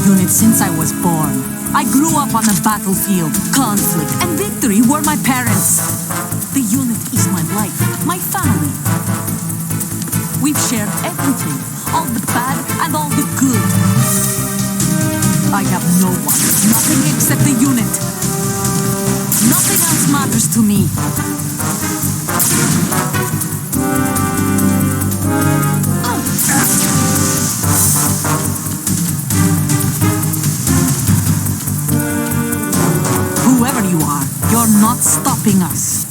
unit since I was born. I grew up on the battlefield. Conflict and victory were my parents. The unit is my life, my family. We've shared everything, all the bad and all the good. I have no one, nothing except the unit. Nothing else matters to me. Whoever you are, you're not stopping us.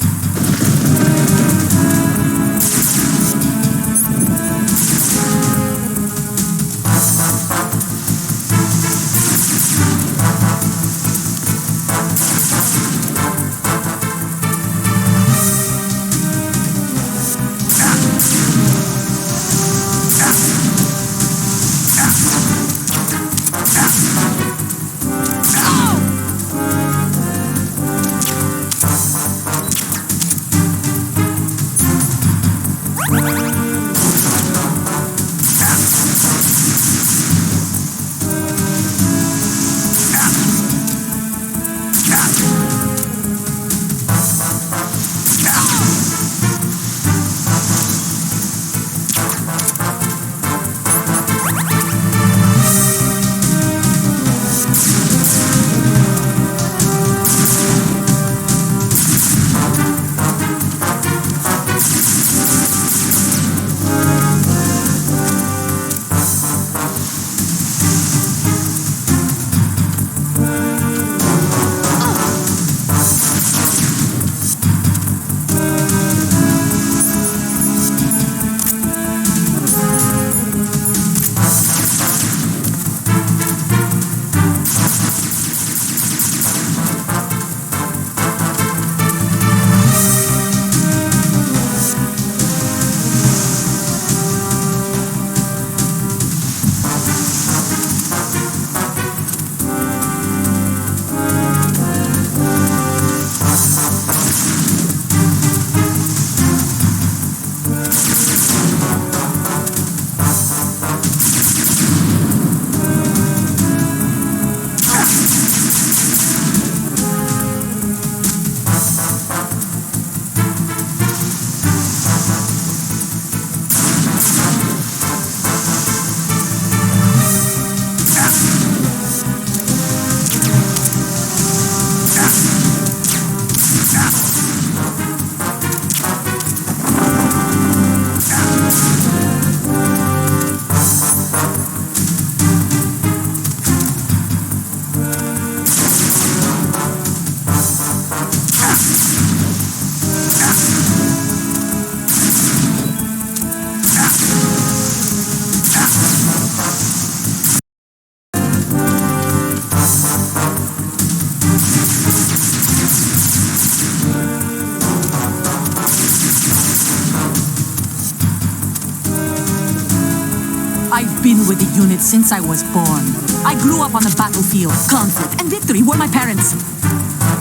I've been with the unit since I was born. I grew up on the battlefield. Conflict and victory were my parents.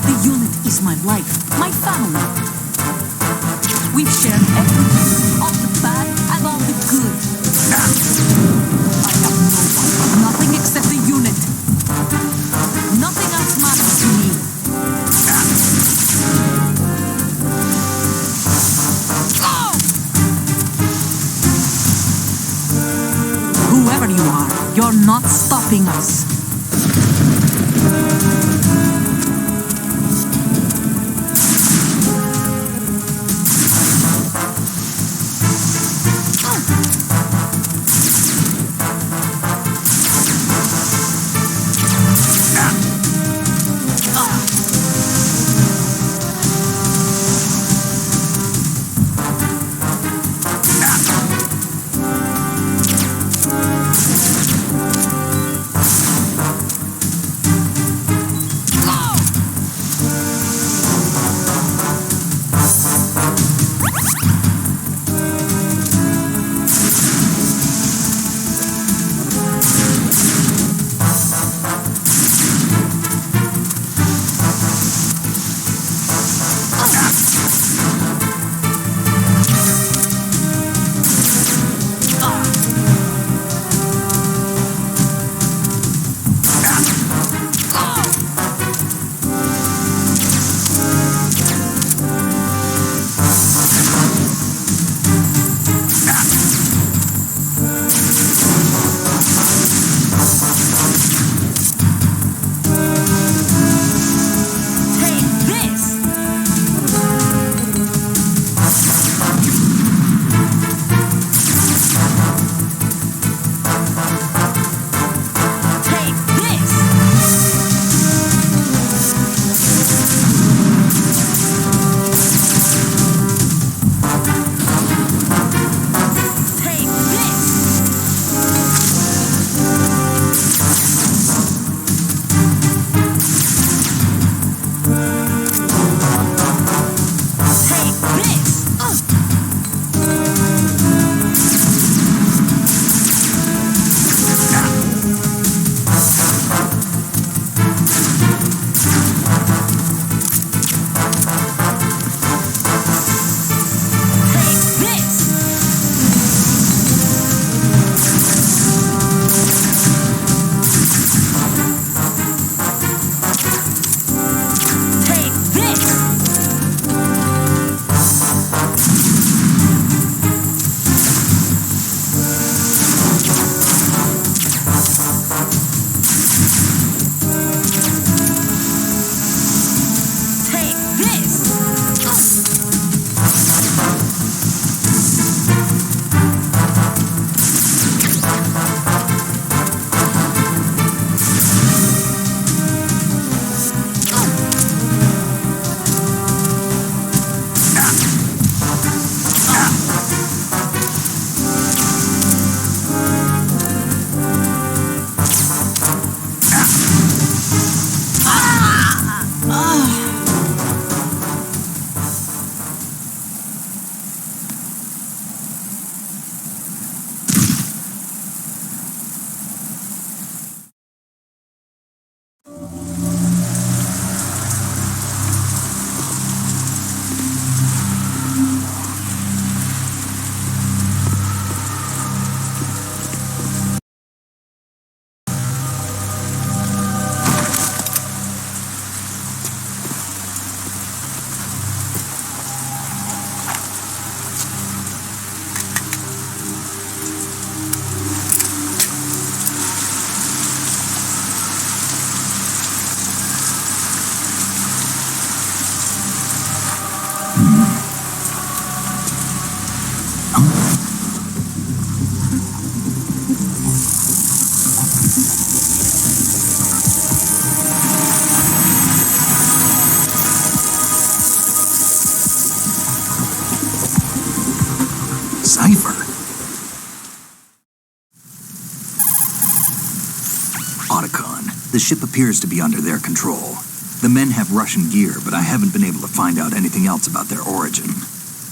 The unit is my life, my family. We've shared everything, all the bad and all the good. I have no one, nothing except the unit. Nothing else matters to me. Whoever you are, you're not stopping us. Cipher? Otacon, the ship appears to be under their control. The men have Russian gear, but I haven't been able to find out anything else about their origin.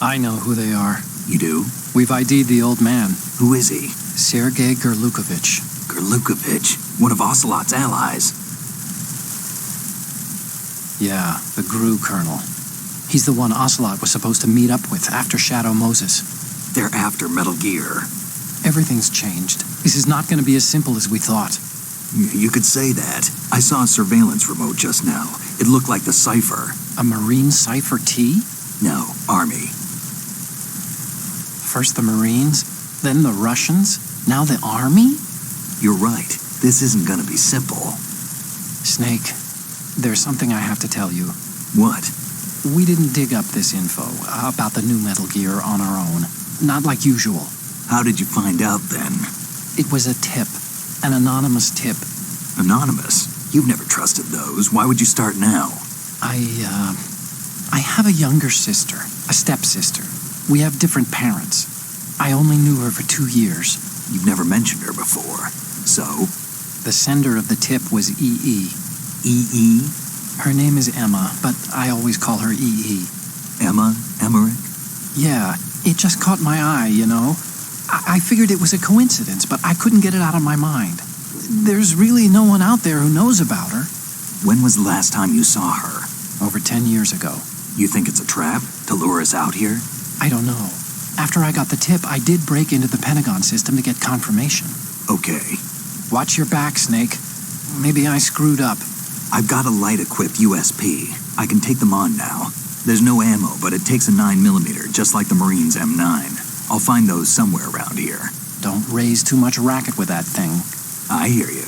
I know who they are. You do? We've ID'd the old man. Who is he? Sergei Gerlukovich. Gerlukovich, one of Ocelot's allies. Yeah, the GRU colonel. He's the one Ocelot was supposed to meet up with after Shadow Moses. They're after Metal Gear. Everything's changed. This is not going to be as simple as we thought. You could say that. I saw a surveillance remote just now. It looked like the Cipher. A Marine Cipher T? No, Army. First the Marines, then the Russians, now the Army? You're right. This isn't gonna be simple. Snake, there's something I have to tell you. What? We didn't dig up this info about the new Metal Gear on our own. Not like usual. How did you find out then? It was a tip. An anonymous tip. Anonymous? You've never trusted those. Why would you start now? I have a younger sister, a stepsister. We have different parents. I only knew her for 2 years. You've never mentioned her before. So? The sender of the tip was EE. EE? Her name is Emma, but I always call her EE. Emma? Emmerich? Yeah, it just caught my eye, you know? I figured it was a coincidence, but I couldn't get it out of my mind. There's really no one out there who knows about her. When was the last time you saw her? Over 10 years ago. You think it's a trap to lure us out here? I don't know. After I got the tip, I did break into the Pentagon system to get confirmation. Okay. Watch your back, Snake. Maybe I screwed up. I've got a light-equipped USP. I can take them on now. There's no ammo, but it takes a 9mm, just like the Marines' M9. I'll find those somewhere around here. Don't raise too much racket with that thing. I hear you.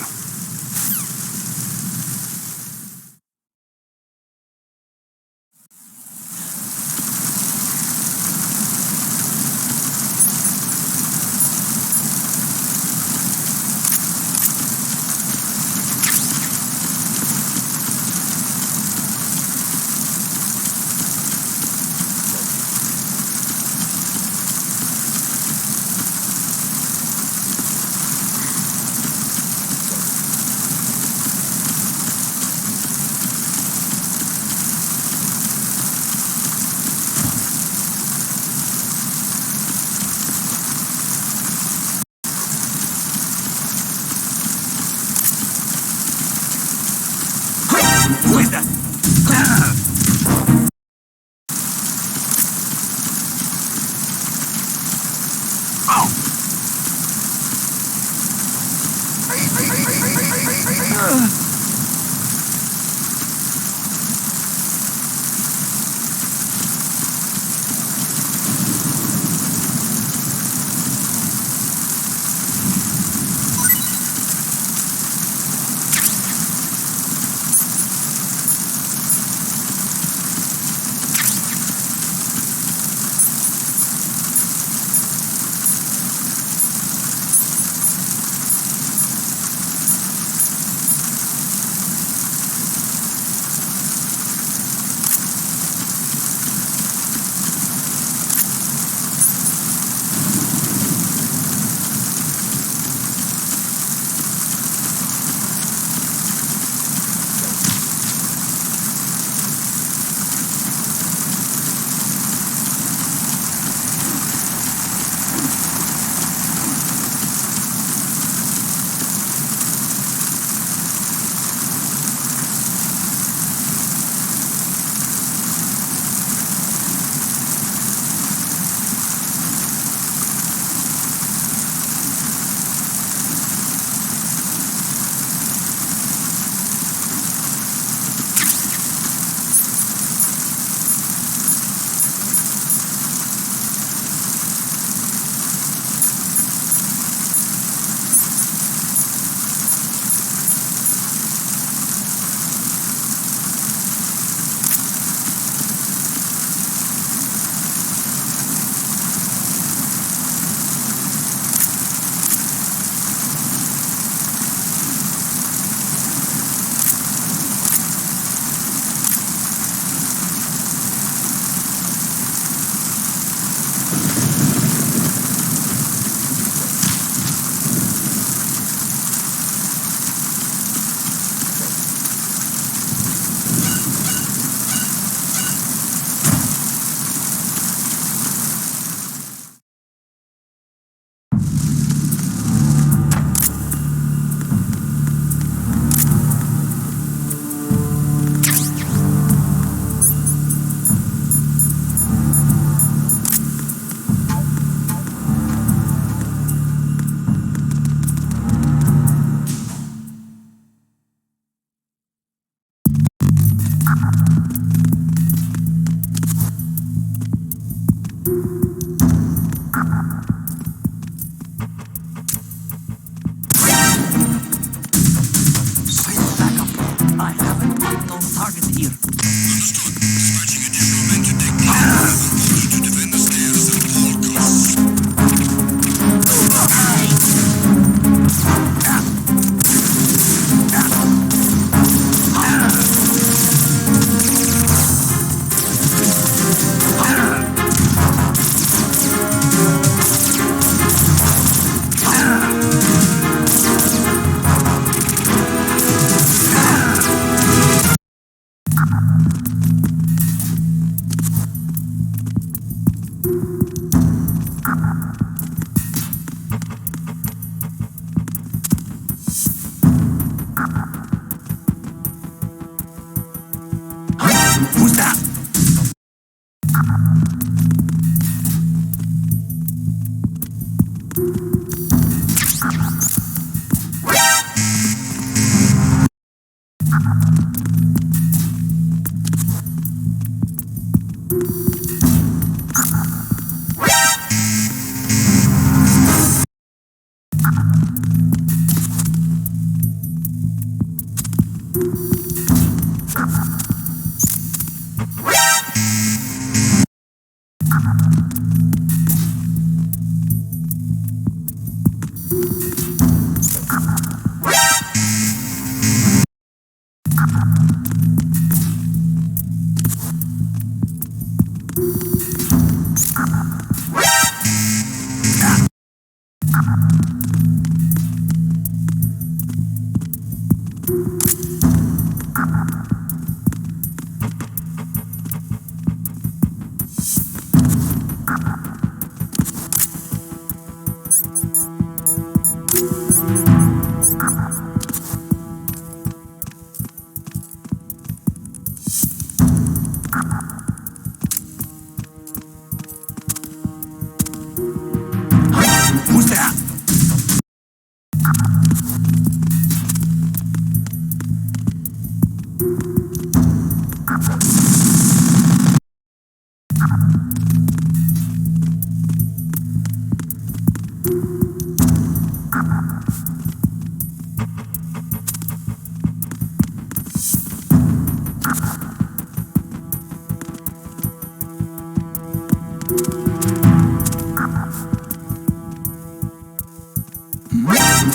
Who's that?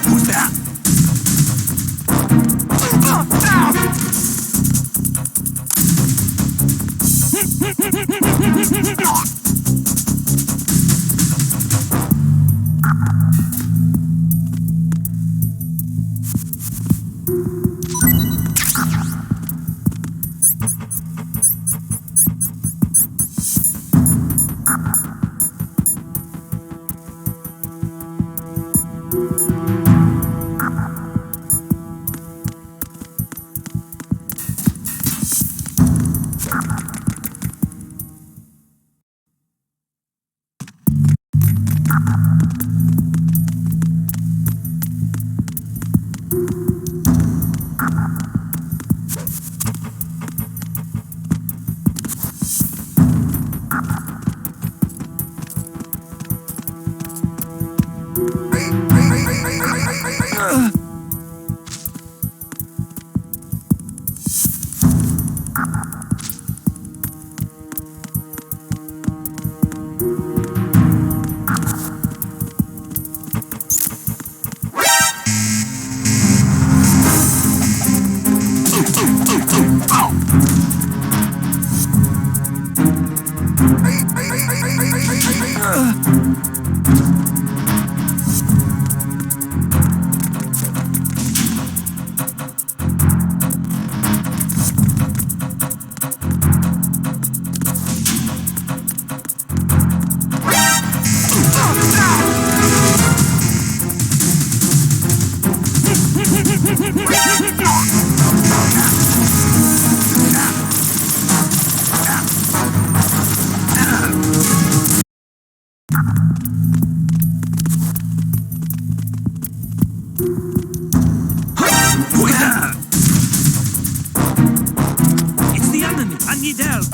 Who's that? It's the enemy. I need help.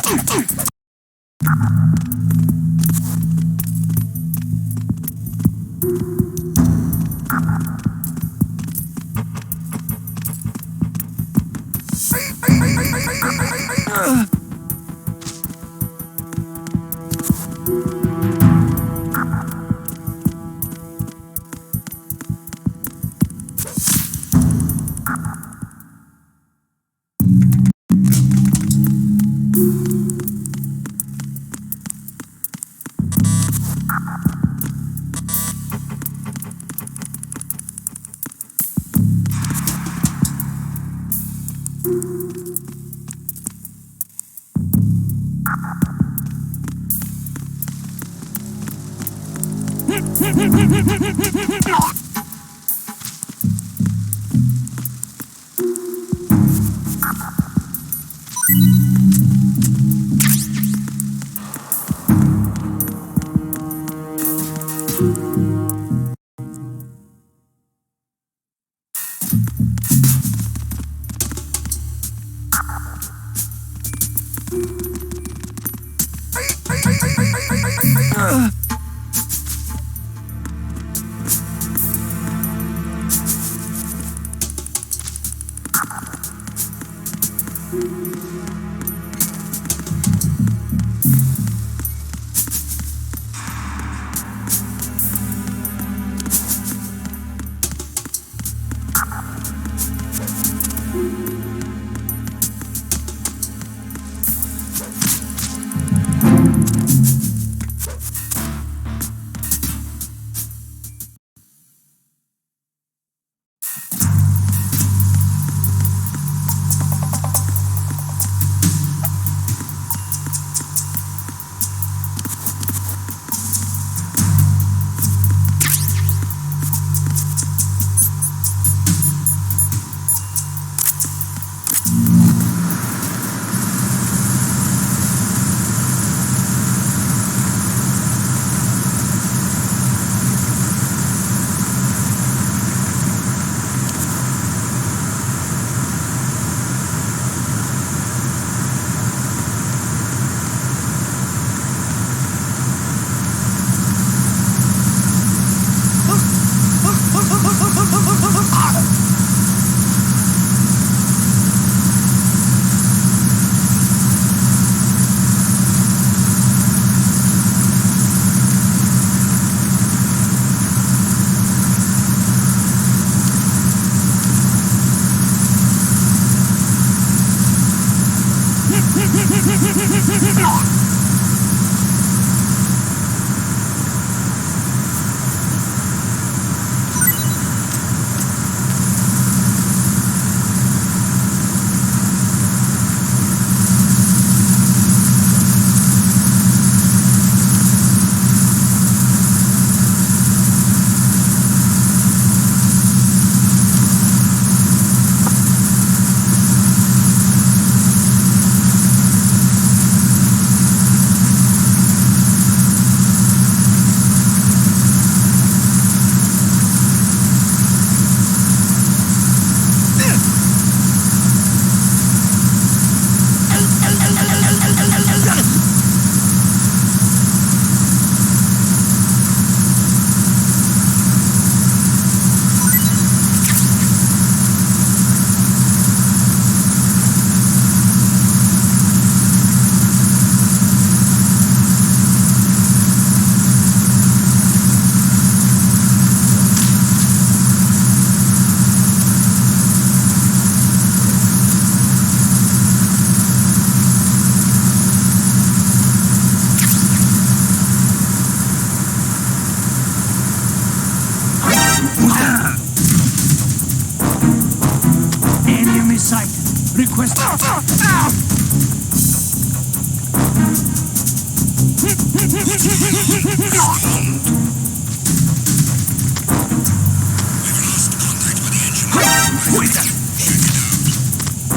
sight. Request.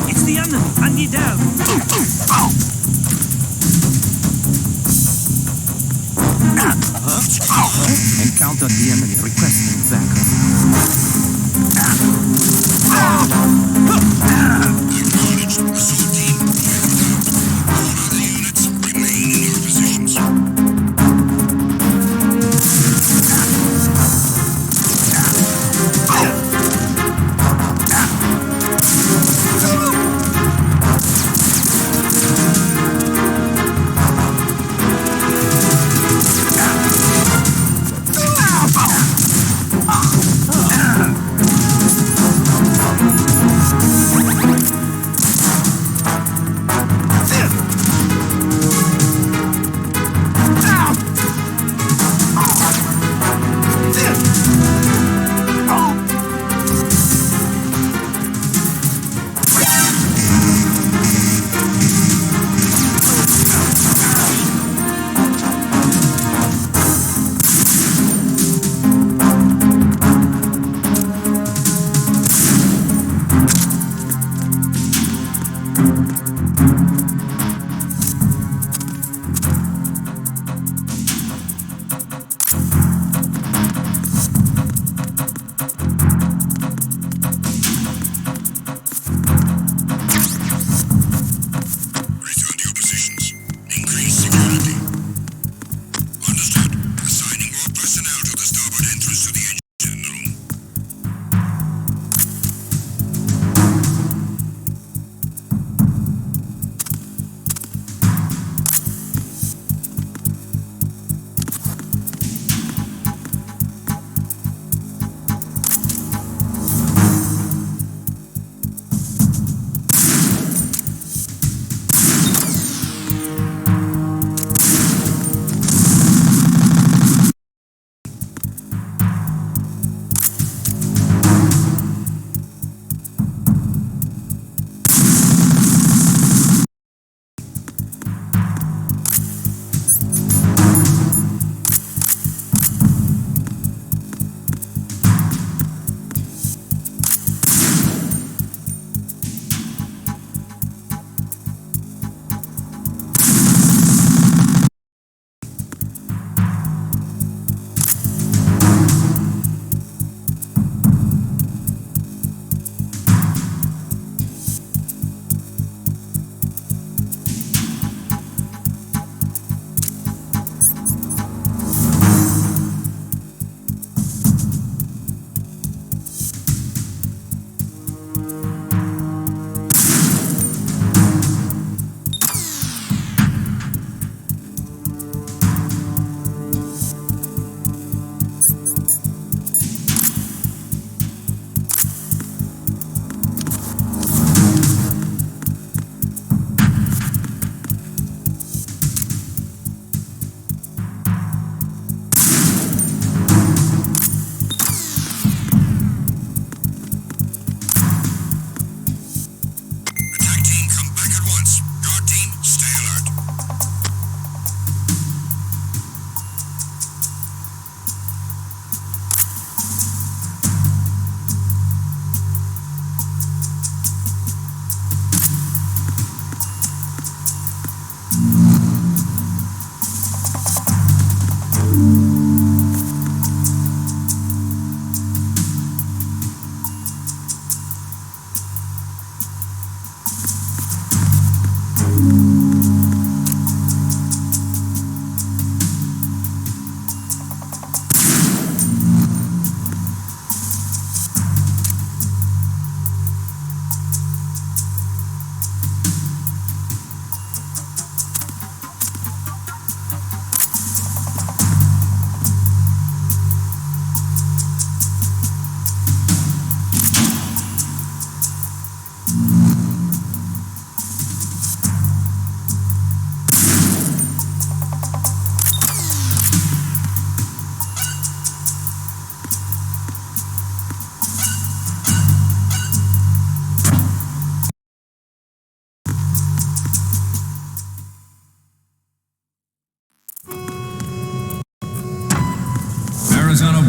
It's the enemy. I need help. Encountered the enemy. Requesting backup. Acknowledged. Assault team. All other units remain in your positions.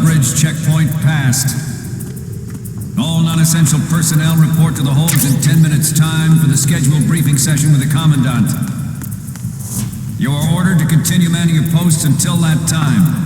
bridge checkpoint passed. All non-essential personnel report to the holds in 10 minutes' time for the scheduled briefing session with the Commandant. You are ordered to continue manning your posts until that time.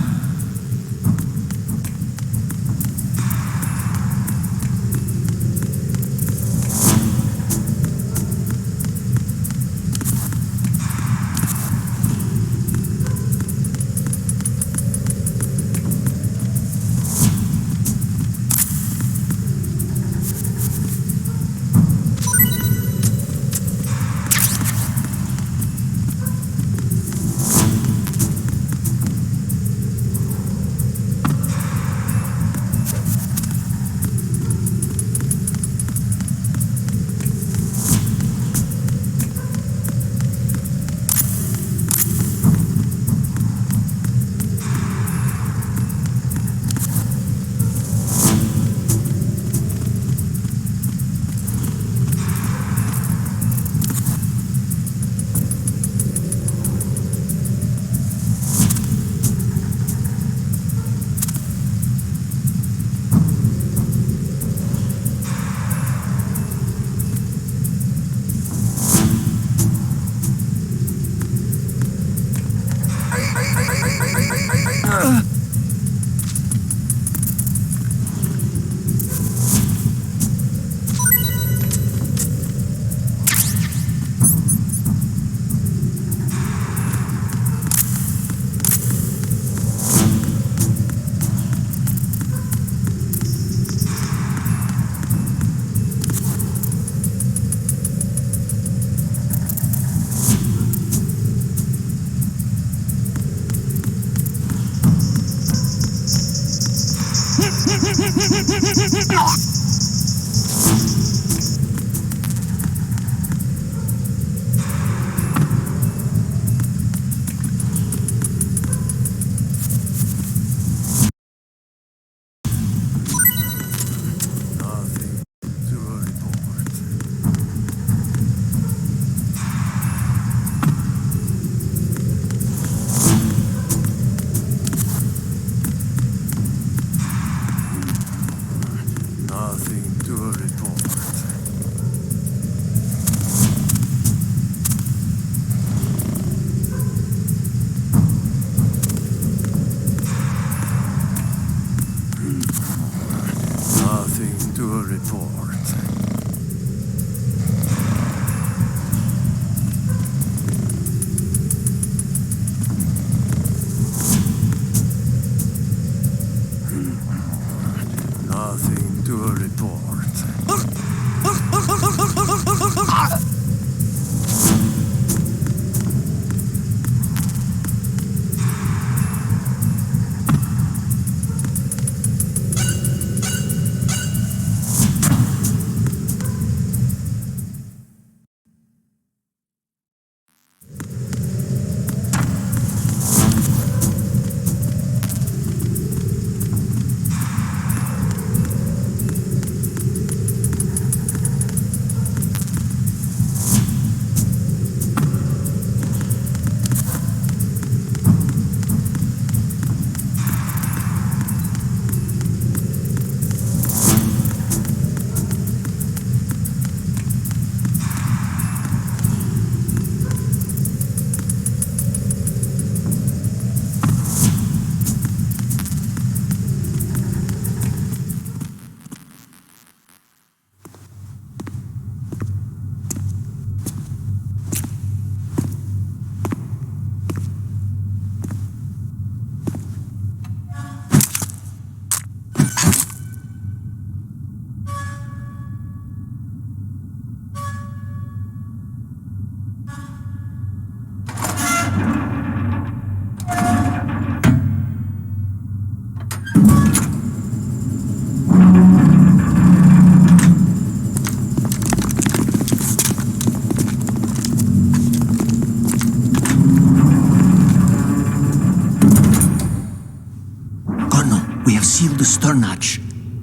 Seal the stern hatch.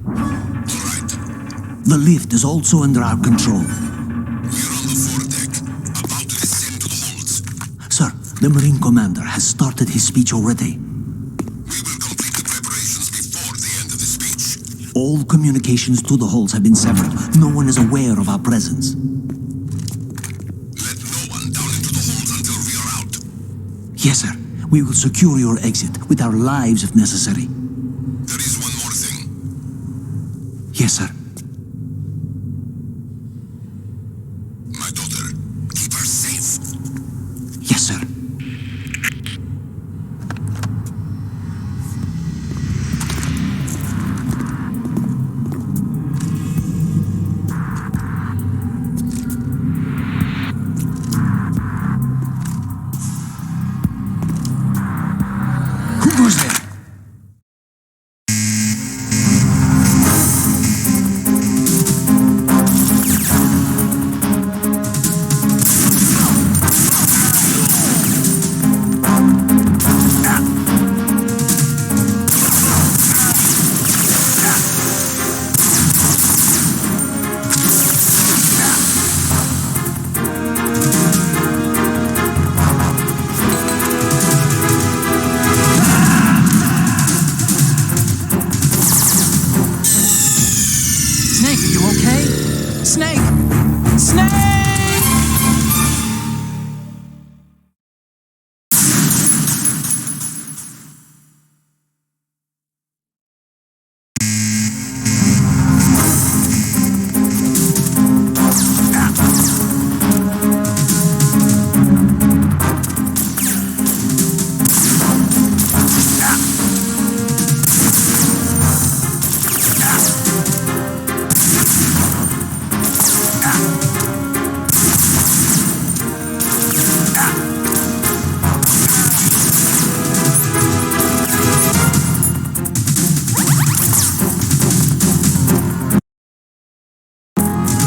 All right. The lift is also under our control. We're on the foredeck, about to descend to the holds. Sir, the Marine Commander has started his speech already. We will complete the preparations before All communications to the halls have been severed. No one is aware of our presence. Let no one down into the halls until we are out. Yes, sir. We will secure your exit with our lives if necessary. There is one more thing. Yes, sir. My daughter, keep her safe. Yes, sir. Who goes there? Snake, are you okay? Snake! Snake!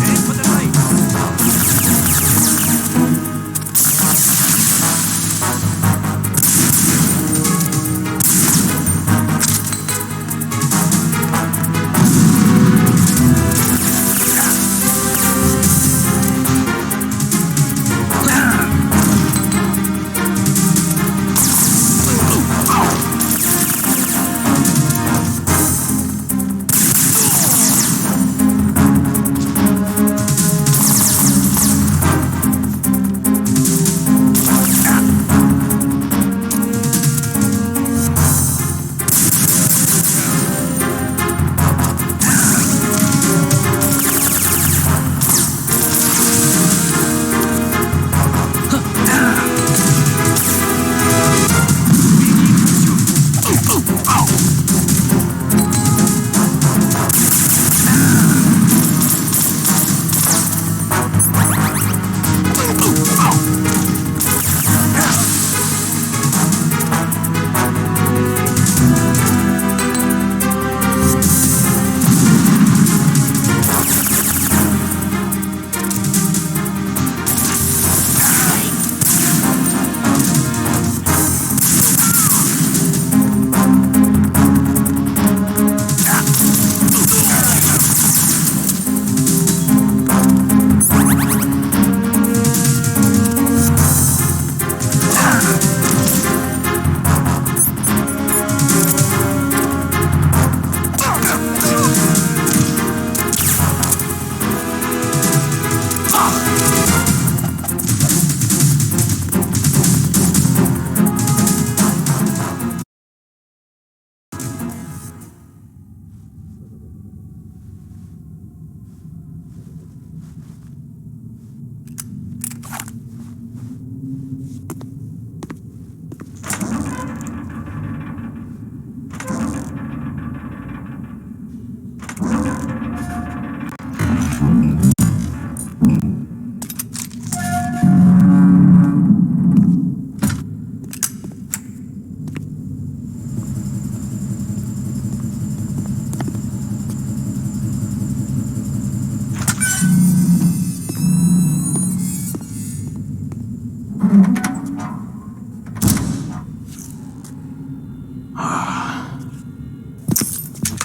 Aim for the light.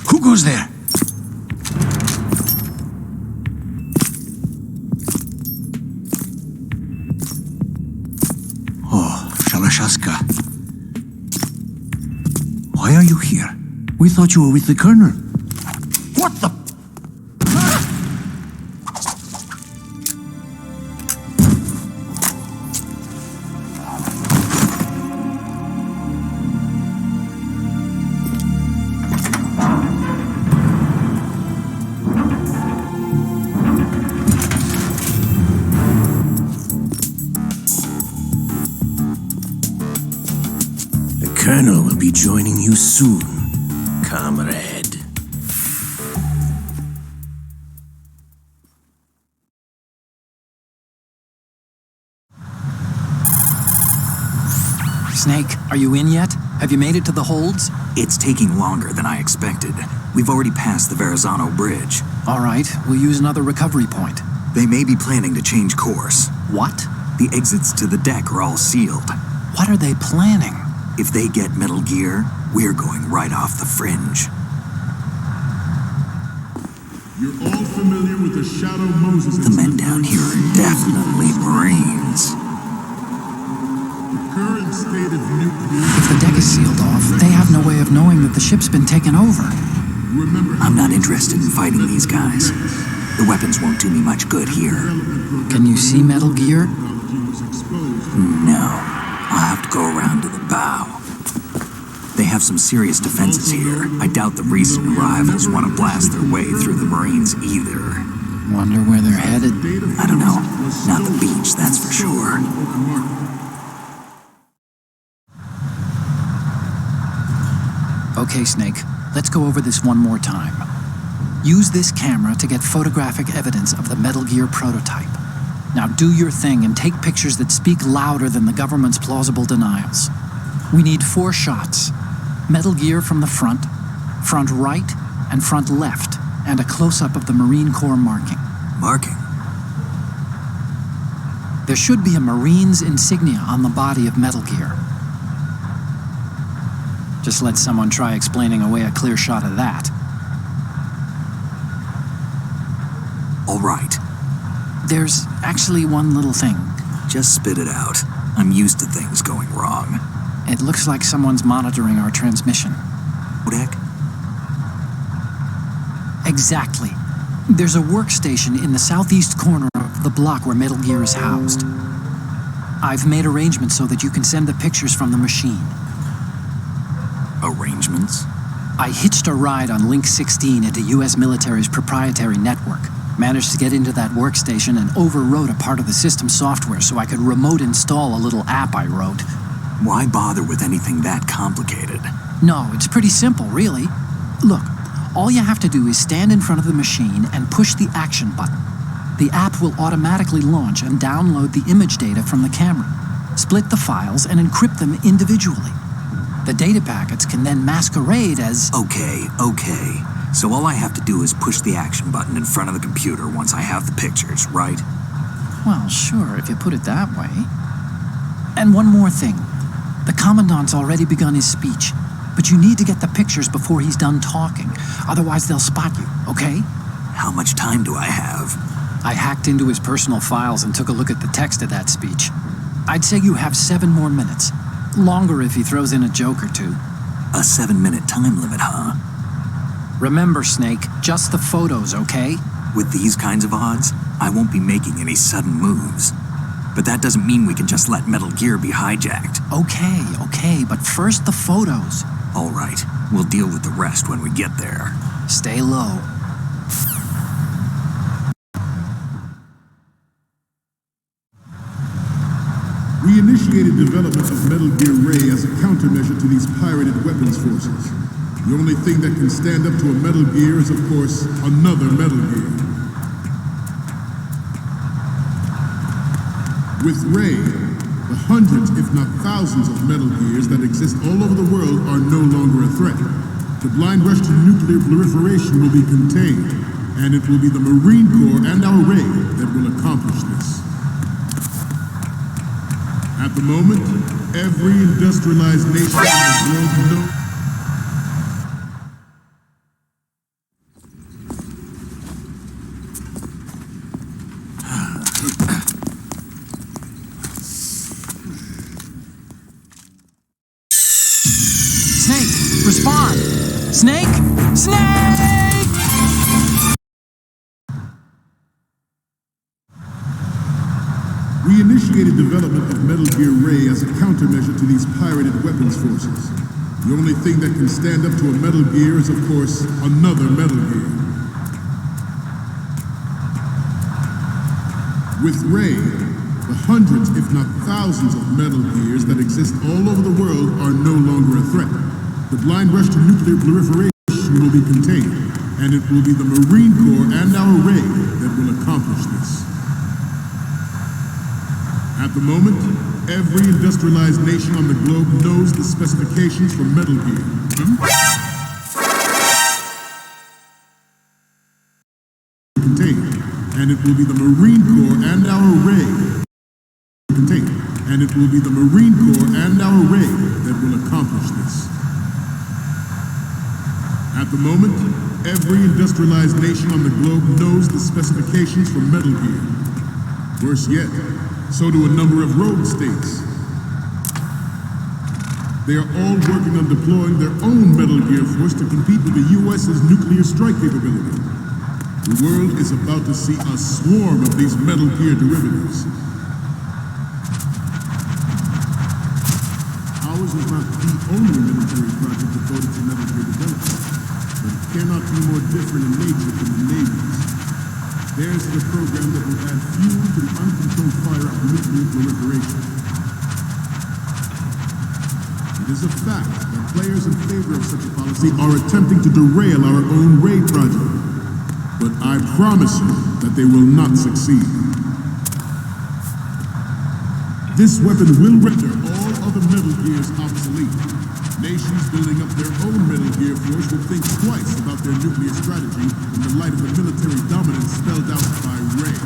Who goes there? Oh, Shalashaska. Why are you here? We thought you were with the Colonel. What the? The Colonel will be joining you soon, comrade. Snake, are you in yet? Have you made it to the holds? It's taking longer than I expected. We've already passed the Verrazano Bridge. All right, we'll use another recovery point. They may be planning to change course. What? The exits to the deck are all sealed. What are they planning? If they get Metal Gear, we're going right off the fringe. You're all familiar with the Shadow Moses The men down here are definitely Marines. The current state of nuclear... If the deck is sealed off, they have no way of knowing that the ship's been taken over. Remember, I'm not interested in fighting these guys. The weapons won't do me much good here. Can you see Metal Gear? No. I'll have to go around to the bow. They have some serious defenses here. I doubt the recent arrivals want to blast their way through the Marines either. Wonder where they're headed. I don't know. Not the beach, that's for sure. Okay, Snake, let's go over this one more time. Use this camera to get photographic evidence of the Metal Gear prototype. Now do your thing and take pictures that speak louder than the government's plausible denials. We need 4 shots. Metal Gear from the front right, and front left, and a close-up of the Marine Corps marking. Marking? There should be a Marine's insignia on the body of Metal Gear. Just let someone try explaining away a clear shot of that. All right. There's actually one little thing. Just spit it out. I'm used to things going wrong. It looks like someone's monitoring our transmission. Kodak? Exactly. There's a workstation in the southeast corner of the block where Metal Gear is housed. I've made arrangements so that you can send the pictures from the machine. Arrangements? I hitched a ride on Link 16 into U.S. military's proprietary network. Managed to get into that workstation and overwrote a part of the system software so I could remote install a little app I wrote. Why bother with anything that complicated? No, it's pretty simple, really. Look, all you have to do is stand in front of the machine and push the action button. The app will automatically launch and download the image data from the camera, split the files, and encrypt them individually. The data packets can then masquerade as... Okay. So all I have to do is push the action button in front of the computer once I have the pictures, right? Well, sure, if you put it that way. And one more thing. The Commandant's already begun his speech, but you need to get the pictures before he's done talking. Otherwise, they'll spot you, okay? How much time do I have? I hacked into his personal files and took a look at the text of that speech. I'd say you have 7 more minutes. Longer if he throws in a joke or two. A 7-minute time limit, huh? Remember, Snake, just the photos, okay? With these kinds of odds, I won't be making any sudden moves. But that doesn't mean we can just let Metal Gear be hijacked. Okay, but first the photos. All right, we'll deal with the rest when we get there. Stay low. We initiated development of Metal Gear Ray as a countermeasure to these pirated weapons forces. The only thing that can stand up to a Metal Gear is, of course, another Metal Gear. With Ray, the hundreds, if not thousands, of Metal Gears that exist all over the world are no longer a threat. The blind rush to nuclear proliferation will be contained, and it will be the Marine Corps and our Ray that will accomplish this. At the moment, every industrialized nation in the world knows. Snake, respond! Snake! Snake! Gear Ray as a countermeasure to these pirated weapons forces. The only thing that can stand up to a Metal Gear is, of course, another Metal Gear. With Ray, the hundreds, if not thousands, of Metal Gears that exist all over the world are no longer a threat. The blind rush to nuclear proliferation will be contained, and it will be the Marine Corps and our Ray that will accomplish this. At the moment, every industrialized nation on the globe knows the specifications for Metal Gear. Contained, and it will be the Marine Corps and our Ray. Contained, and it will be the Marine Corps and our Ray that will accomplish this. At the moment, every industrialized nation on the globe knows the specifications for Metal Gear. Worse yet, so do a number of rogue states. They are all working on deploying their own Metal Gear force to compete with the U.S.'s nuclear strike capability. The world is about to see a swarm of these Metal Gear derivatives. Ours is not the only military project devoted to Metal Gear development, but it cannot be more different in nature from the Navy's. Theirs is a program that will add fuel to the uncontrolled fire of nuclear proliferation. It is a fact that players in favor of such a policy are attempting to derail our own Ray project. But I promise you that they will not succeed. This weapon will render all other Metal Gears obsolete. Nations building up their own Metal Gear force will think twice about their nuclear strategy in the light of the military dominance spelled out by Ray.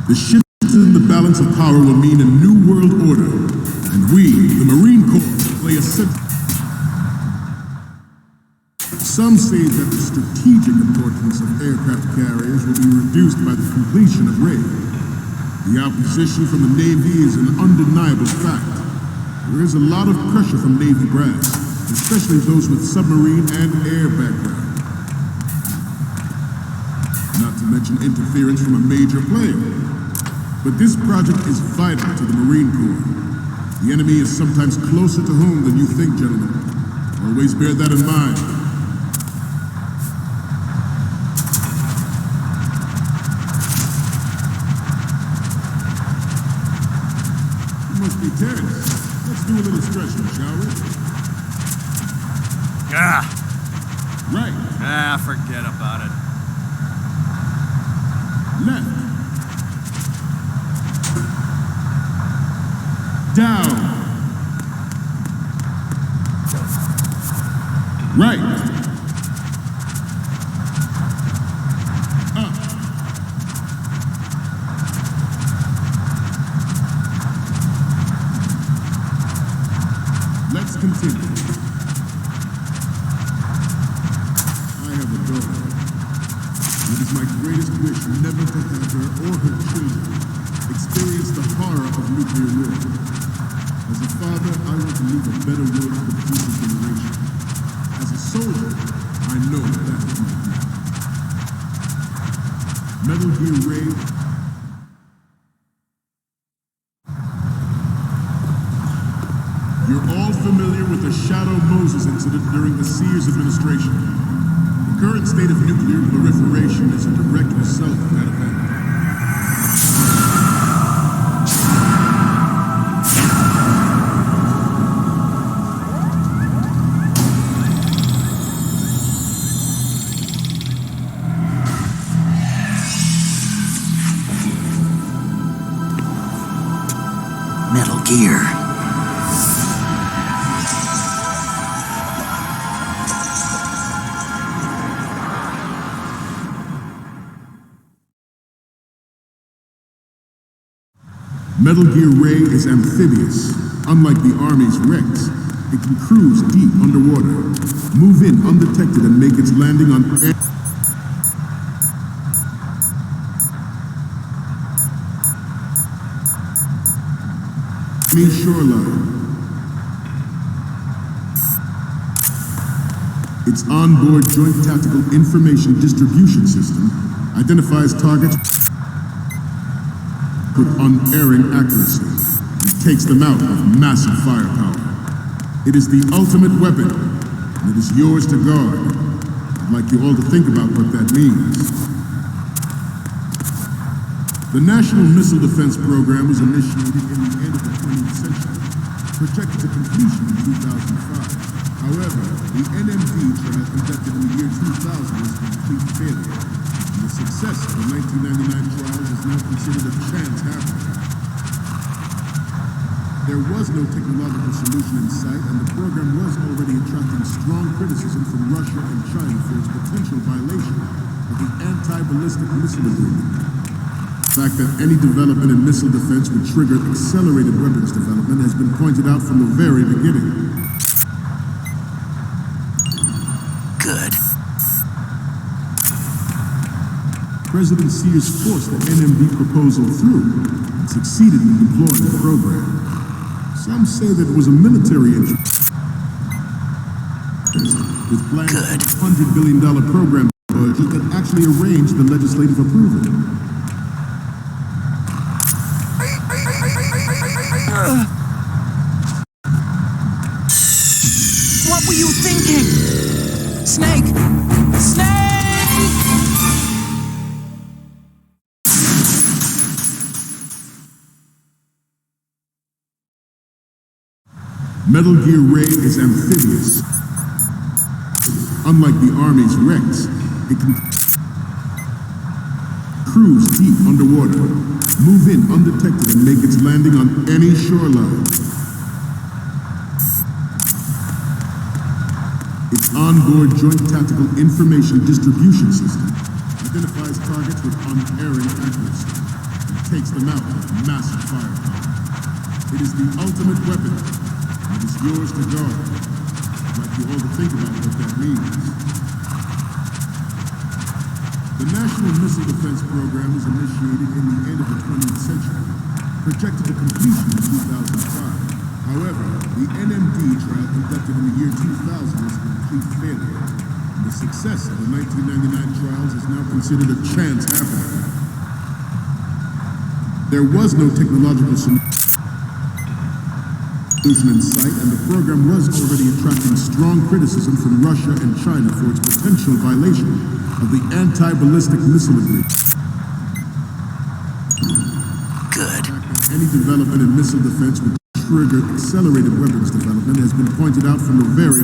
The shift in the balance of power will mean a new world order, and we, the Marine Corps, play a central. Some say that the strategic importance of aircraft carriers will be reduced by the completion of Ray. The opposition from the Navy is an undeniable fact. There is a lot of pressure from Navy brass, especially those with submarine and air background. Not to mention interference from a major player. But this project is vital to the Marine Corps. The enemy is sometimes closer to home than you think, gentlemen. Always bear that in mind. Let's do a little stretching, shall we? Right. Forget about it. Left. Down. Right. Let's continue. I have a daughter. It is my greatest wish never to have her or her children experience the horror of nuclear war. As a father, I want to leave a better world for the future generation. As a soldier, I know that is my duty. Metal Gear Ray. You're all familiar with the Shadow Moses incident during the Sears administration. The current state of nuclear proliferation is a direct result of that event. Metal Gear. Metal Gear Ray is amphibious. Unlike the Army's Rex, it can cruise deep underwater, move in undetected, and make its landing on enemy shoreline. Its onboard Joint Tactical Information Distribution System identifies targets. with unerring accuracy and takes them out with massive firepower. It is the ultimate weapon, and it is yours to guard. I'd like you all to think about what that means. The National Missile Defense Program was initiated in the end of the 20th century, projected to completion in 2005. However, the NMD trial conducted in the year 2000 was a complete failure, and the success of the 1999 trials is now considered a chance happening. There was no technological solution in sight, and the program was already attracting strong criticism from Russia and China for its potential violation of the anti-ballistic missile agreement. The fact that any development in missile defense would trigger accelerated weapons development has been pointed out from the very beginning. Good. President Sears forced the NMD proposal through and succeeded in deploying the program. Some say that it was a military interest, with plans for a $100 billion program budget that actually arranged the legislative approval. What were you thinking? Snake! Snake! Metal Gear Ray is amphibious. Unlike the Army's Rex, it can cruise deep underwater, move in undetected, and make its landing on any shoreline. Its onboard Joint Tactical Information Distribution System identifies targets with unerring accuracy and takes them out with massive firepower. It is the ultimate weapon. It is yours to guard. I'd like you all to think about what that means. The National Missile Defense Program was initiated in the end of the 20th century, projected to completion in 2005. However, the NMD trial conducted in the year 2000 was a complete failure, and the success of the 1999 trials is now considered a chance happening. There was no technological solution in sight, and the program was already attracting strong criticism from Russia and China for its potential violation of the anti-ballistic missile agreement. Good. Any development in missile defense would trigger accelerated weapons development has been pointed out from the very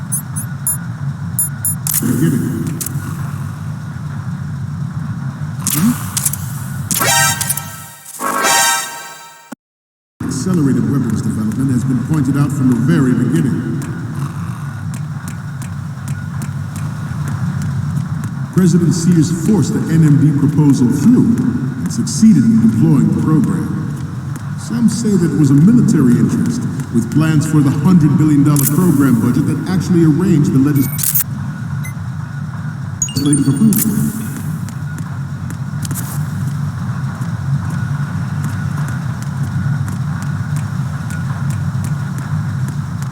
beginning. Accelerated weapons development has been pointed out from the very beginning. President Sears forced the NMD proposal through and succeeded in deploying the program. Some say that it was a military interest, with plans for the $100 billion program budget that actually arranged the legislative approval.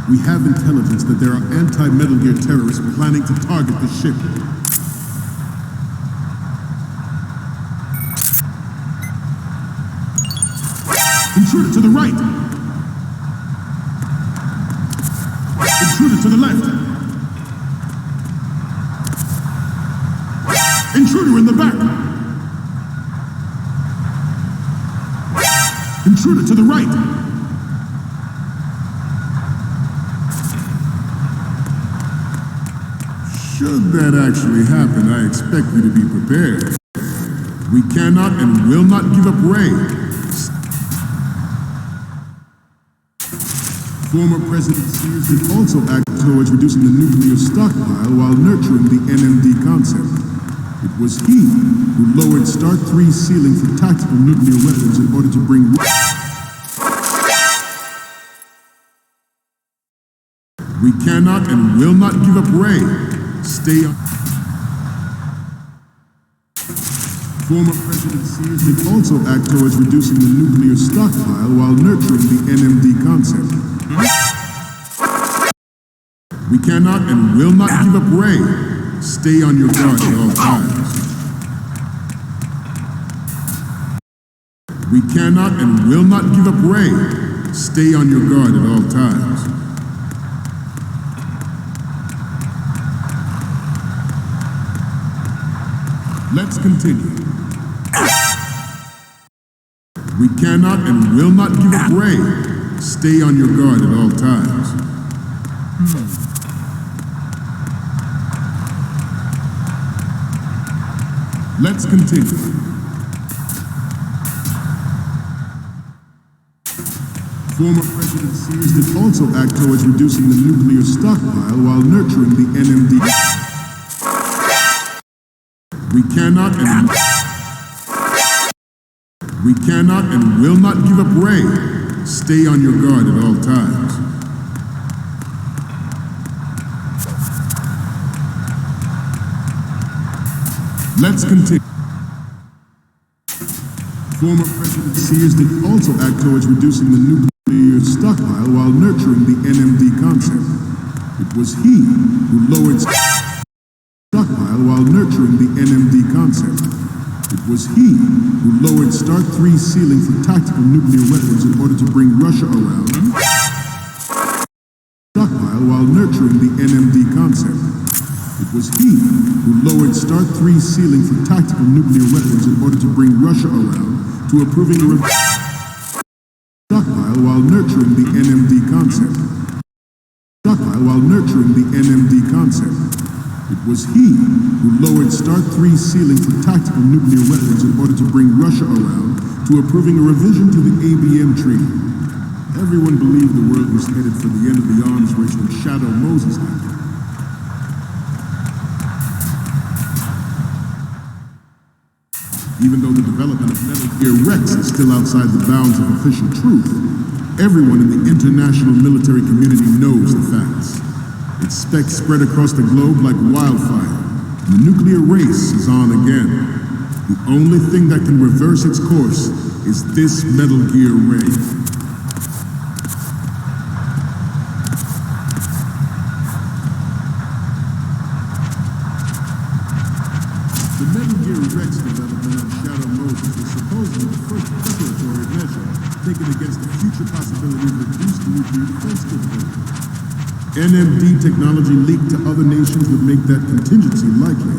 We have intelligence that there are anti-Metal Gear terrorists planning to target the ship. Intruder to the right! Intruder to the left! Intruder in the back! Intruder to the right! Should that actually happen, I expect you to be prepared. We cannot and will not give up Ray. Former President Sears did also act towards reducing the nuclear stockpile while nurturing the NMD concept. It was he who lowered Start 3's ceiling for tactical nuclear weapons in order to bring... We cannot and will not give up Ray. Stay on. Former President Sears did also act towards reducing the nuclear stockpile while nurturing the NMD concept. We cannot and will not give up Ray. Stay on your guard at all times. We cannot and will not give up Ray. Stay on your guard at all times. Let's continue. We cannot and will not give up Ray. Stay on your guard at all times. Let's continue. Former President Sears did also act towards reducing the nuclear stockpile while nurturing the NMD. We cannot and will not give up Ray. Stay on your guard at all times. Let's continue. Former President Sears did also act towards reducing the nuclear stockpile while nurturing the NMD concept. It was he who lowered stockpile while nurturing the NMD concept. It was he who lowered Start 3's ceiling for tactical nuclear weapons in order to bring Russia around stockpile while nurturing the NMD concept. It was he who lowered Start 3's ceiling for tactical nuclear weapons in order to bring Russia around to approving a stockpile while nurturing the NMD concept. Stockpile while nurturing the NMD concept. It was he who lowered Start 3's ceiling for tactical nuclear weapons in order to bring Russia around to approving a revision to the ABM Treaty. Everyone believed the world was headed for the end of the arms race when Shadow Moses acted. Even though the development of Metal Gear Rex is still outside the bounds of official truth, everyone in the international military community knows the facts. Its specs spread across the globe like wildfire, and the nuclear race is on again. The only thing that can reverse its course is this Metal Gear Ray. The Metal Gear Rex development on Shadow Moses was supposedly the first preparatory measure taken against the future possibility of reduced nuclear defense capability. NMD technology leaked to other nations would make that contingency likely.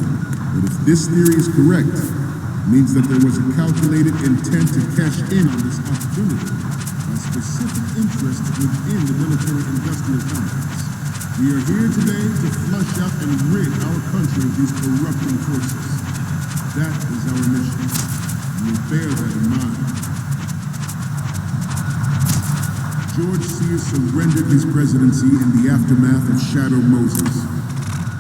But if this theory is correct, it means that there was a calculated intent to cash in on this opportunity by specific interests within the military-industrial complex. We are here today to flush out and rid our country of these corrupting forces. That is our mission. We will bear that in mind. George Sears surrendered his presidency in the aftermath of Shadow Moses.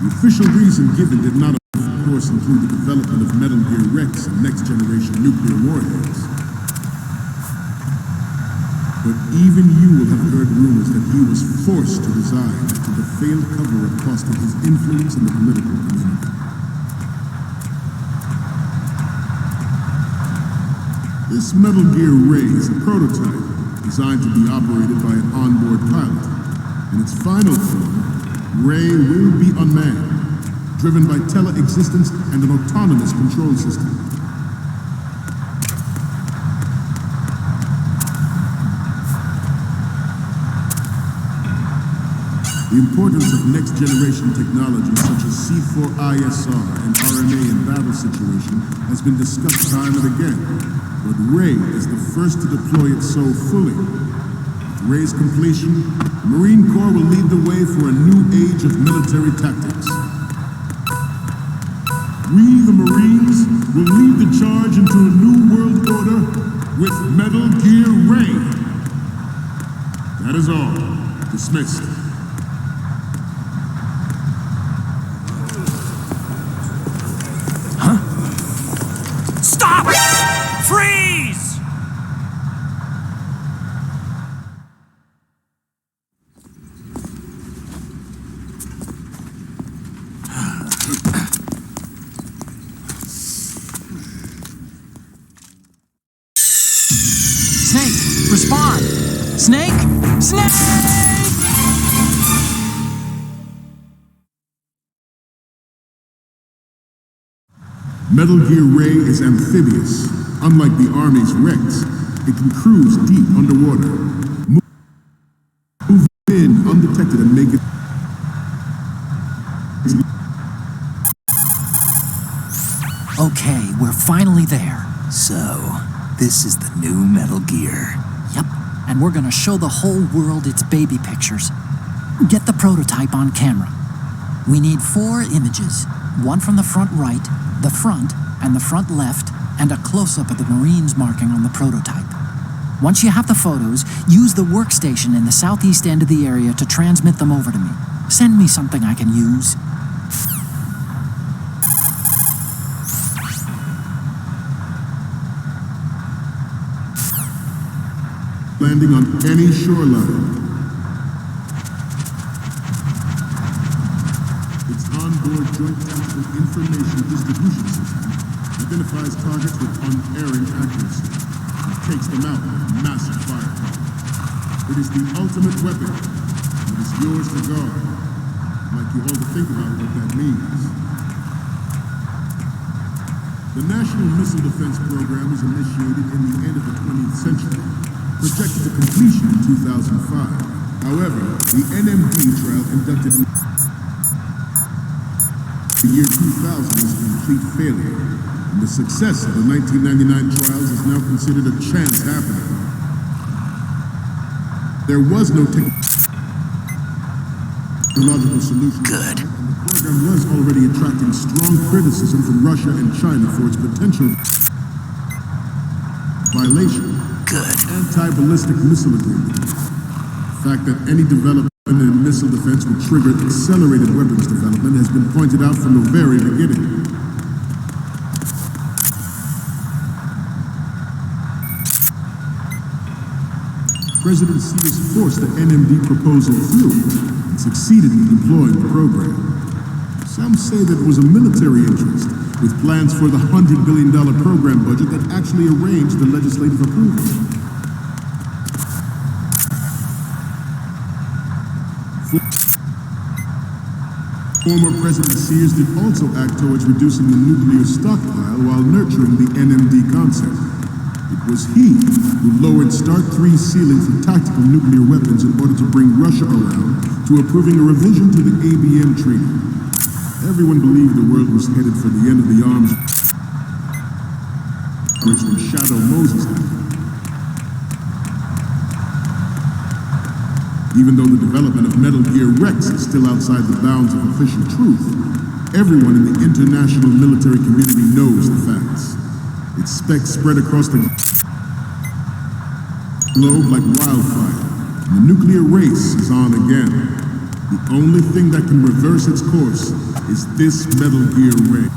The official reason given did not, of course, include the development of Metal Gear Rex and next-generation nuclear warheads. But even you will have heard rumors that he was forced to resign after the failed cover-up costed his influence in the political community. This Metal Gear Ray is a prototype designed to be operated by an onboard pilot. In its final form, Ray will be unmanned, driven by tele-existence and an autonomous control system. The importance of next-generation technology such as C4ISR and RMA in battle situation has been discussed time and again. But Ray is the first to deploy it so fully. With Ray's completion, the Marine Corps will lead the way for a new age of military tactics. We, the Marines, will lead the charge into a new world order with Metal Gear Ray. That is all. Dismissed. Stop! Freeze! Snake, respond! Snake! Snake! Metal Gear Ray is amphibious. Unlike the Army's Rex, it can cruise deep underwater, move in undetected and make it... Okay, we're finally there. So, this is the new Metal Gear. Yep, and we're gonna show the whole world its baby pictures. Get the prototype on camera. We need 4 images, one from the front right, the front, and the front left, and a close-up of the Marines marking on the prototype. Once you have the photos, use the workstation in the southeast end of the area to transmit them over to me. Send me something I can use. Landing on any shoreline. Its onboard joint tactical information distribution system identifies targets with unerring accuracy and takes them out with massive fire. It is the ultimate weapon, and it is yours to guard. I'd like you all to think about what that means. The National Missile Defense Program was initiated in the end of the 20th century, projected to completion in 2005. However, the NMD trial conducted in the year 2000 was a complete failure, and the success of the 1999 trials is now considered a chance happening. There was no technological solution. Good. And the program was already attracting strong criticism from Russia and China for its potential violation. Good. Anti-ballistic missile agreement. The fact that any development in missile defense would trigger accelerated weapons development has been pointed out from the very beginning. President Sears forced the NMD proposal through and succeeded in deploying the program. Some say that it was a military interest, with plans for the $100 billion program budget that actually arranged the legislative approval. Former President Sears did also act towards reducing the nuclear stockpile while nurturing the NMD concept. It was he who lowered Start 3's ceiling for tactical nuclear weapons in order to bring Russia around to approving a revision to the ABM treaty. Everyone believed the world was headed for the end of the arms race when Shadow Moses happened. Even though the development of Metal Gear Rex is still outside the bounds of official truth, everyone in the international military community knows the facts. Its specs spread across the globe like wildfire, and the nuclear race is on again. The only thing that can reverse its course is this Metal Gear ray.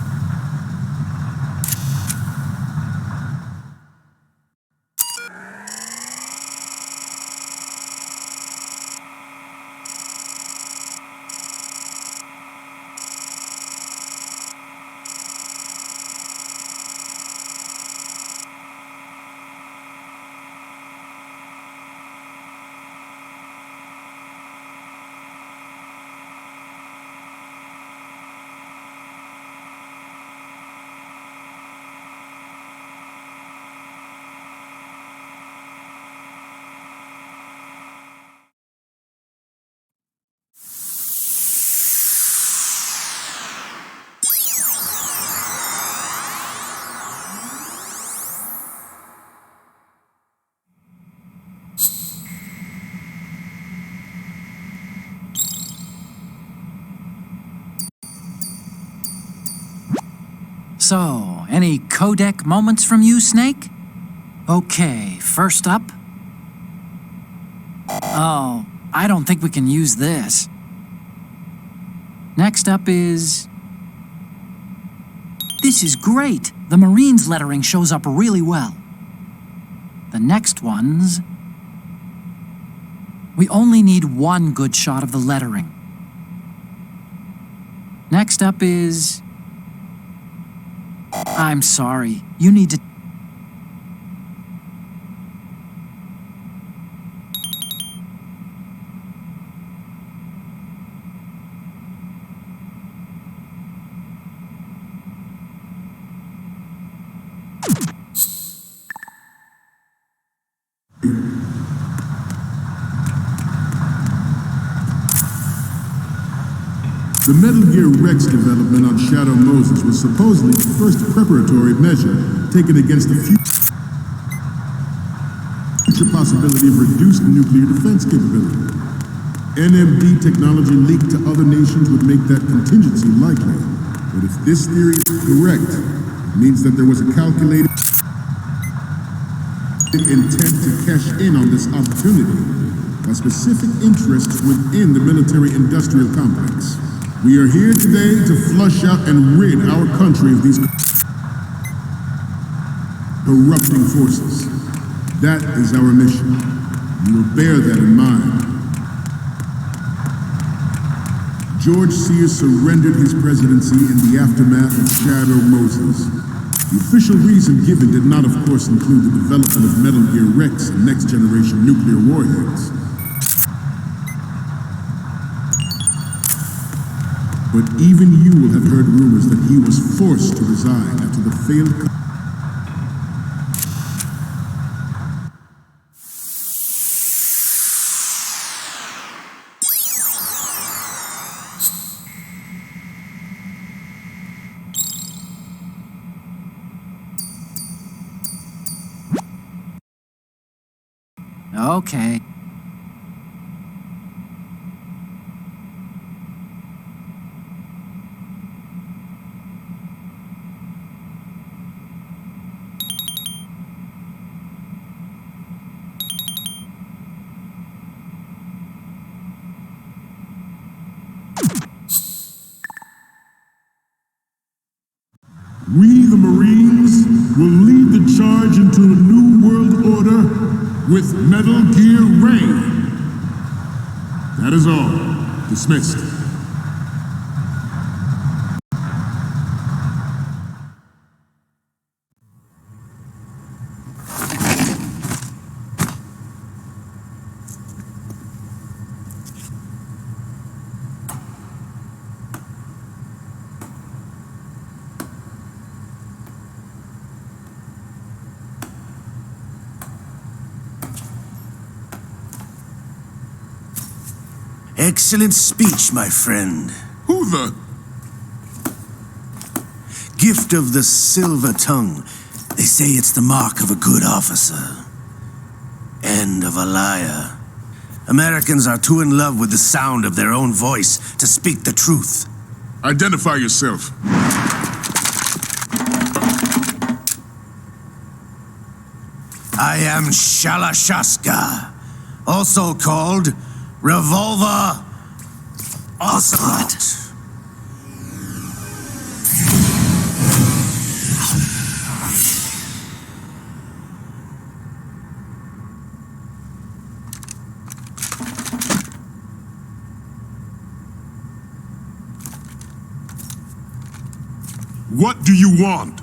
So, any codec moments from you, Snake? Okay, first up. Oh, I don't think we can use this. Next up is... This is great! The Marines lettering shows up really well. The next one's... We only need one good shot of the lettering. Next up is... I'm sorry, you need to... The Metal Gear Rex development on Shadow Moses was supposedly the first preparatory measure taken against the future possibility of reduced nuclear defense capability. NMD technology leaked to other nations would make that contingency likely. But if this theory is correct, it means that there was a calculated intent to cash in on this opportunity by specific interests within the military-industrial complex. We are here today to flush out and rid our country of these corrupting forces. That is our mission. You will bear that in mind. George Sears surrendered his presidency in the aftermath of Shadow Moses. The official reason given did not, of course, include the development of Metal Gear Rex and next-generation nuclear warheads. But even you will have heard rumors that he was forced to resign after the failed... Okay. We, the Marines, will lead the charge into a new world order with Metal Gear Reign. That is all. Dismissed. Excellent speech, my friend. Who the... Gift of the silver tongue. They say it's the mark of a good officer. End of a liar. Americans are too in love with the sound of their own voice to speak the truth. Identify yourself. I am Shalashaska, also called Revolver Ocelot. What do you want?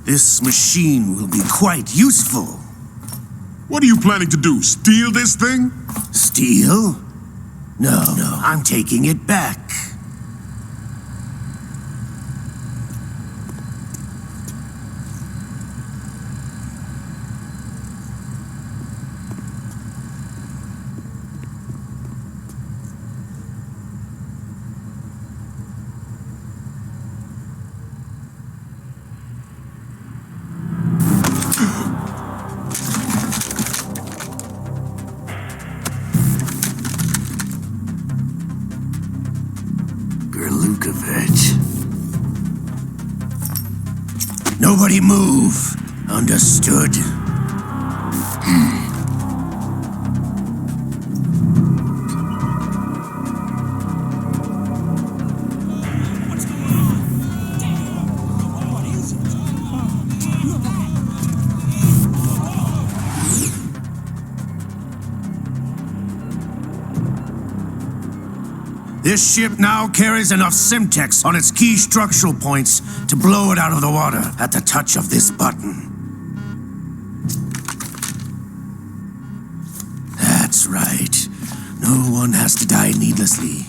This machine will be quite useful. What are you planning to do? Steal this thing? Steal? No, I'm taking it back. Nobody move. Understood? This ship now carries enough Simtex on its key structural points to blow it out of the water at the touch of this button. That's right. No one has to die needlessly.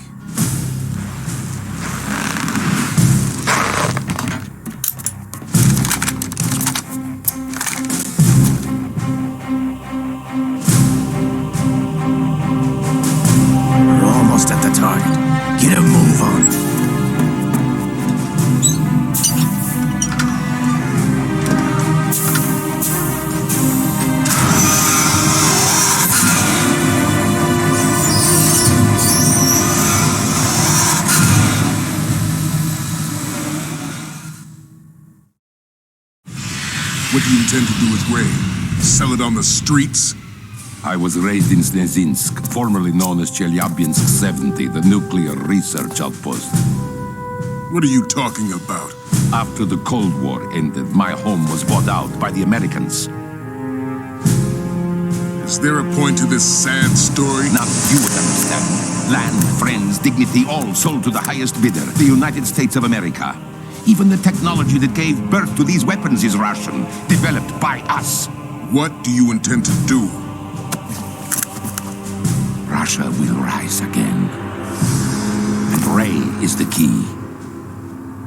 We're almost at the target. Get What do you intend to do with Ray? Sell it on the streets? I was raised in Snezinsk, formerly known as Chelyabinsk 70, the nuclear research outpost. What are you talking about? After the Cold War ended, my home was bought out by the Americans. Is there a point to this sad story? Now you would understand. Land, friends, dignity, all sold to the highest bidder, the United States of America. Even the technology that gave birth to these weapons is Russian, developed by us. What do you intend to do? Russia will rise again. And Ray is the key.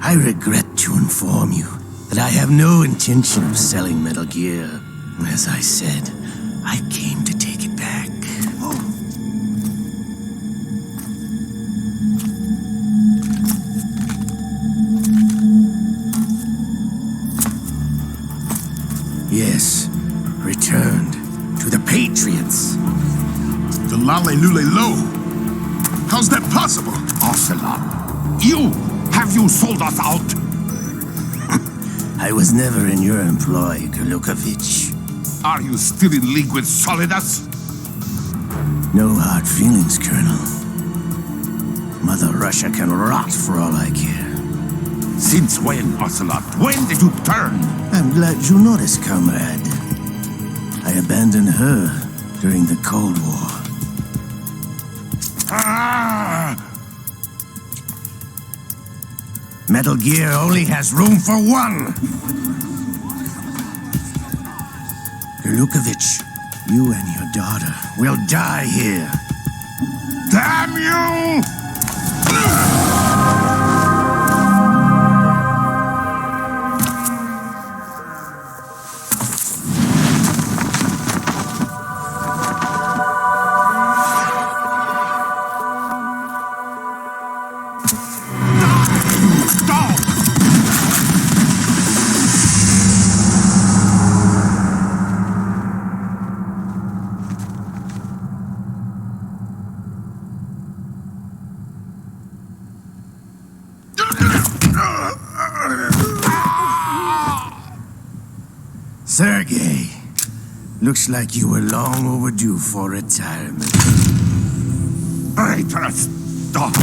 I regret to inform you that I have no intention of selling Metal Gear. As I said, I came to take it back. Yes, returned to the Patriots. The Lale Lule Lo? How's that possible? Ocelot, have you sold us out? I was never in your employ, Golukovich. Are you still in league with Solidus? No hard feelings, Colonel. Mother Russia can rot for all I care. Since when, Ocelot? When did you turn? I'm glad you noticed, comrade. I abandoned her during the Cold War. Metal Gear only has room for one! Golukovich, you and your daughter will die here. Damn you! Sergei, looks like you were long overdue for retirement. Traitorous dog!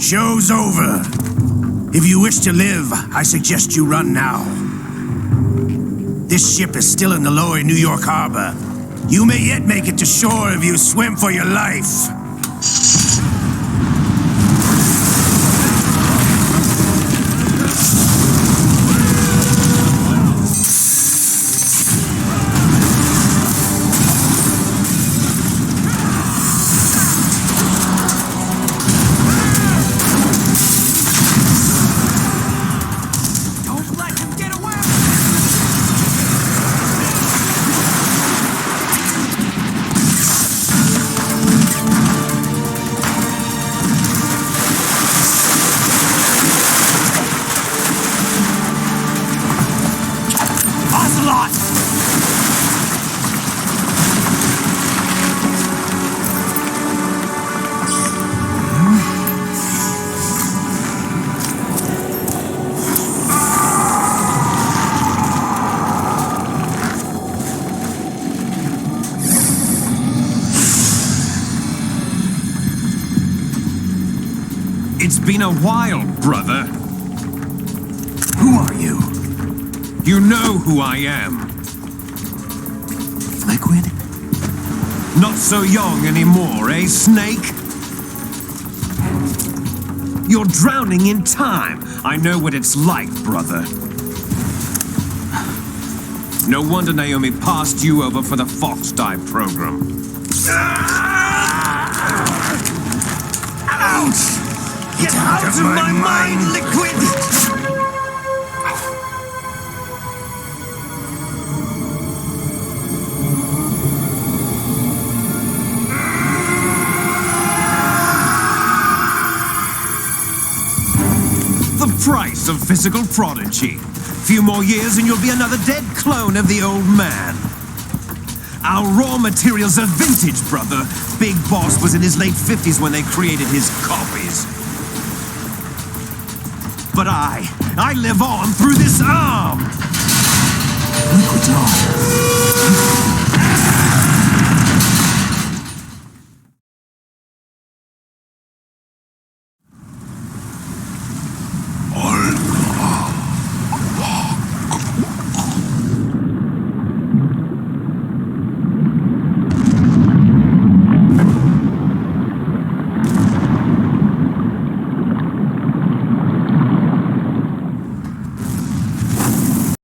Show's over. If you wish to live, I suggest you run now. This ship is still in the lower New York harbor. You may yet make it to shore if you swim for your life. It's been a while, brother. Who are you? You know who I am. Liquid? Not so young anymore, eh, Snake? You're drowning in time. I know what it's like, brother. No wonder Naomi passed you over for the Fox Dive program. Ouch! Get out of my mind, Liquid! some physical prodigy. Few more years and you'll be another dead clone of the old man. Our raw materials are vintage, brother. Big Boss was in his late 50s when they created his copies. But I live on through this arm! Look what's on.